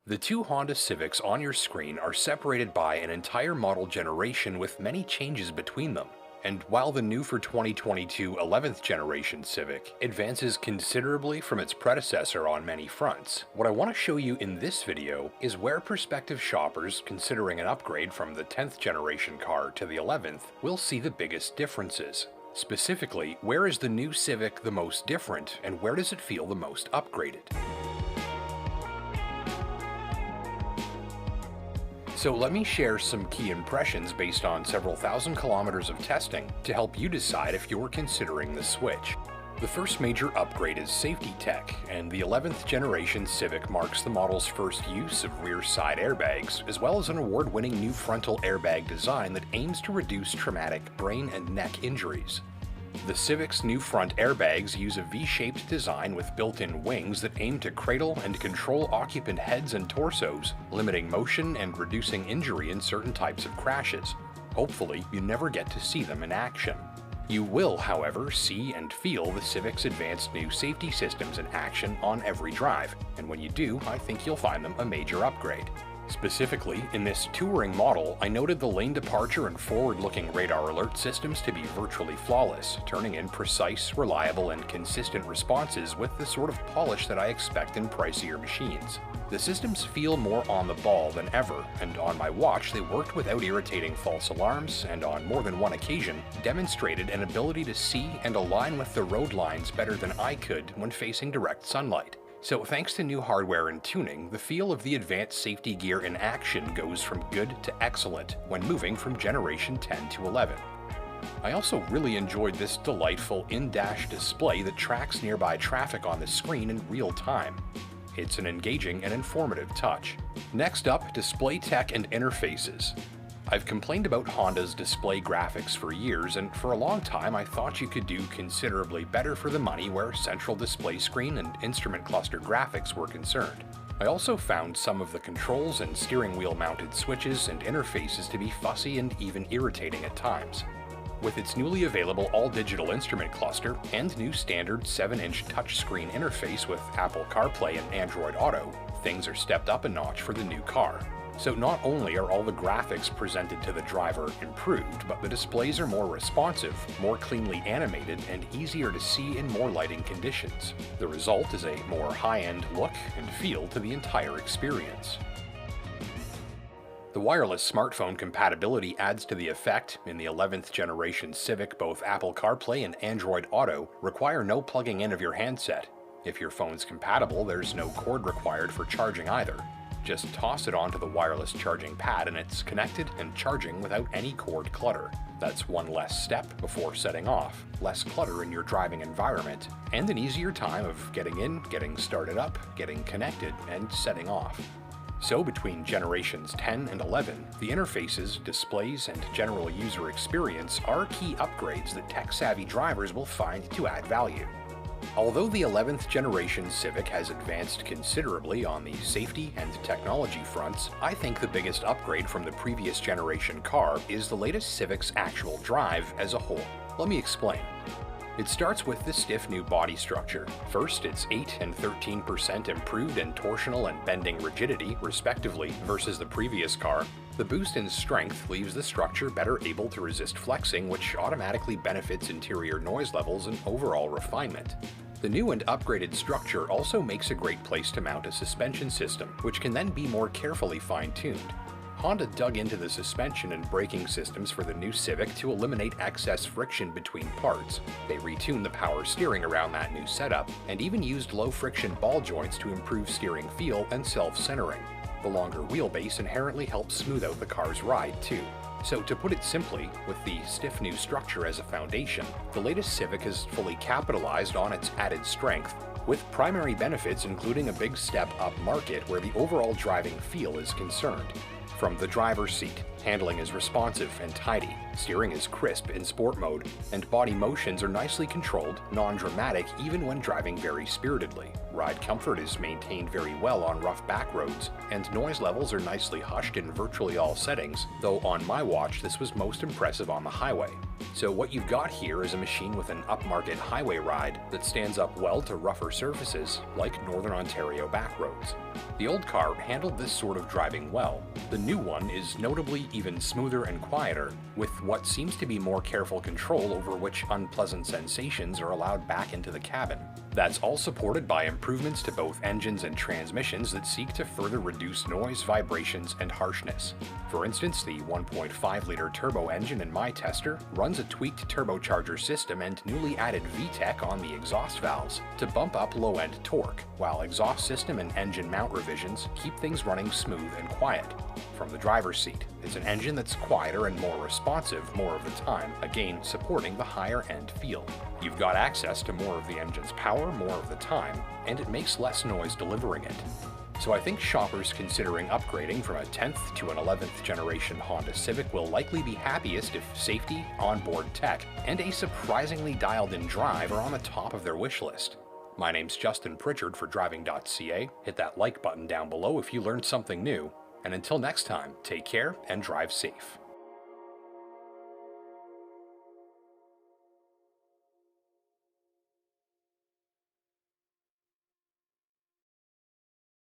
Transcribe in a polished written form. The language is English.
The two Honda Civics on your screen are separated by an entire model generation with many changes between them. And while the new for 2022 11th generation Civic advances considerably from its predecessor on many fronts, what I want to show you in this video is where prospective shoppers considering an upgrade from the 10th generation car to the 11th will see the biggest differences. Specifically, where is the new Civic the most different and where does it feel the most upgraded? So let me share some key impressions based on several thousand kilometers of testing to help you decide if you're considering the switch. The first major upgrade is safety tech, and the 11th generation Civic marks the model's first use of rear side airbags, as well as an award-winning new frontal airbag design that aims to reduce traumatic brain and neck injuries. The Civic's new front airbags use a V-shaped design with built-in wings that aim to cradle and control occupant heads and torsos, limiting motion and reducing injury in certain types of crashes. Hopefully, you never get to see them in action. You will, however, see and feel the Civic's advanced new safety systems in action on every drive, and when you do, I think you'll find them a major upgrade. Specifically, in this touring model, I noted the lane departure and forward-looking radar alert systems to be virtually flawless, turning in precise, reliable, and consistent responses with the sort of polish that I expect in pricier machines. The systems feel more on the ball than ever, and on my watch they worked without irritating false alarms, and on more than one occasion demonstrated an ability to see and align with the road lines better than I could when facing direct sunlight. So thanks to new hardware and tuning, the feel of the advanced safety gear in action goes from good to excellent when moving from generation 10 to 11. I also really enjoyed this delightful in-dash display that tracks nearby traffic on the screen in real time. It's an engaging and informative touch. Next up, display tech and interfaces. I've complained about Honda's display graphics for years, and for a long time I thought you could do considerably better for the money where central display screen and instrument cluster graphics were concerned. I also found some of the controls and steering wheel mounted switches and interfaces to be fussy and even irritating at times. With its newly available all-digital instrument cluster and new standard 7-inch touchscreen interface with Apple CarPlay and Android Auto, things are stepped up a notch for the new car. So not only are all the graphics presented to the driver improved, but the displays are more responsive, more cleanly animated, and easier to see in more lighting conditions. The result is a more high-end look and feel to the entire experience. The wireless smartphone compatibility adds to the effect. In the 11th generation Civic, both Apple CarPlay and Android Auto require no plugging in of your handset. If your phone's compatible, there's no cord required for charging either. Just toss it onto the wireless charging pad and it's connected and charging without any cord clutter. That's one less step before setting off, less clutter in your driving environment, and an easier time of getting in, getting started up, getting connected, and setting off. So between generations 10 and 11, the interfaces, displays, and general user experience are key upgrades that tech-savvy drivers will find to add value. Although the 11th generation Civic has advanced considerably on the safety and technology fronts, I think the biggest upgrade from the previous generation car is the latest Civic's actual drive as a whole. Let me explain. It starts with the stiff new body structure. First, it's 8 and 13% improved in torsional and bending rigidity, respectively, versus the previous car. The boost in strength leaves the structure better able to resist flexing, which automatically benefits interior noise levels and overall refinement. The new and upgraded structure also makes a great place to mount a suspension system, which can then be more carefully fine-tuned. Honda dug into the suspension and braking systems for the new Civic to eliminate excess friction between parts. They retuned the power steering around that new setup, and even used low-friction ball joints to improve steering feel and self-centering. The longer wheelbase inherently helps smooth out the car's ride, too. So to put it simply, with the stiff new structure as a foundation, the latest Civic has fully capitalized on its added strength, with primary benefits including a big step up market where the overall driving feel is concerned. From the driver's seat, handling is responsive and tidy, steering is crisp in sport mode, and body motions are nicely controlled, non-dramatic even when driving very spiritedly. Ride comfort is maintained very well on rough back roads, and noise levels are nicely hushed in virtually all settings, though on my watch this was most impressive on the highway. So what you've got here is a machine with an upmarket highway ride that stands up well to rougher surfaces, like Northern Ontario back roads. The old car handled this sort of driving well. The new one is notably even smoother and quieter, with what seems to be more careful control over which unpleasant sensations are allowed back into the cabin. That's all supported by improvements to both engines and transmissions that seek to further reduce noise, vibrations, and harshness. For instance, the 1.5-liter turbo engine in my tester runs a tweaked turbocharger system and newly added VTEC on the exhaust valves to bump up low-end torque, while exhaust system and engine mount revisions keep things running smooth and quiet. From the driver's seat, it's an engine that's quieter and more responsive more of the time, again supporting the higher-end feel. You've got access to more of the engine's power more of the time, and it makes less noise delivering it. So I think shoppers considering upgrading from a 10th to an 11th generation Honda Civic will likely be happiest if safety, onboard tech, and a surprisingly dialed-in drive are on the top of their wish list. My name's Justin Pritchard for Driving.ca. Hit that like button down below if you learned something new. And until next time, take care and drive safe.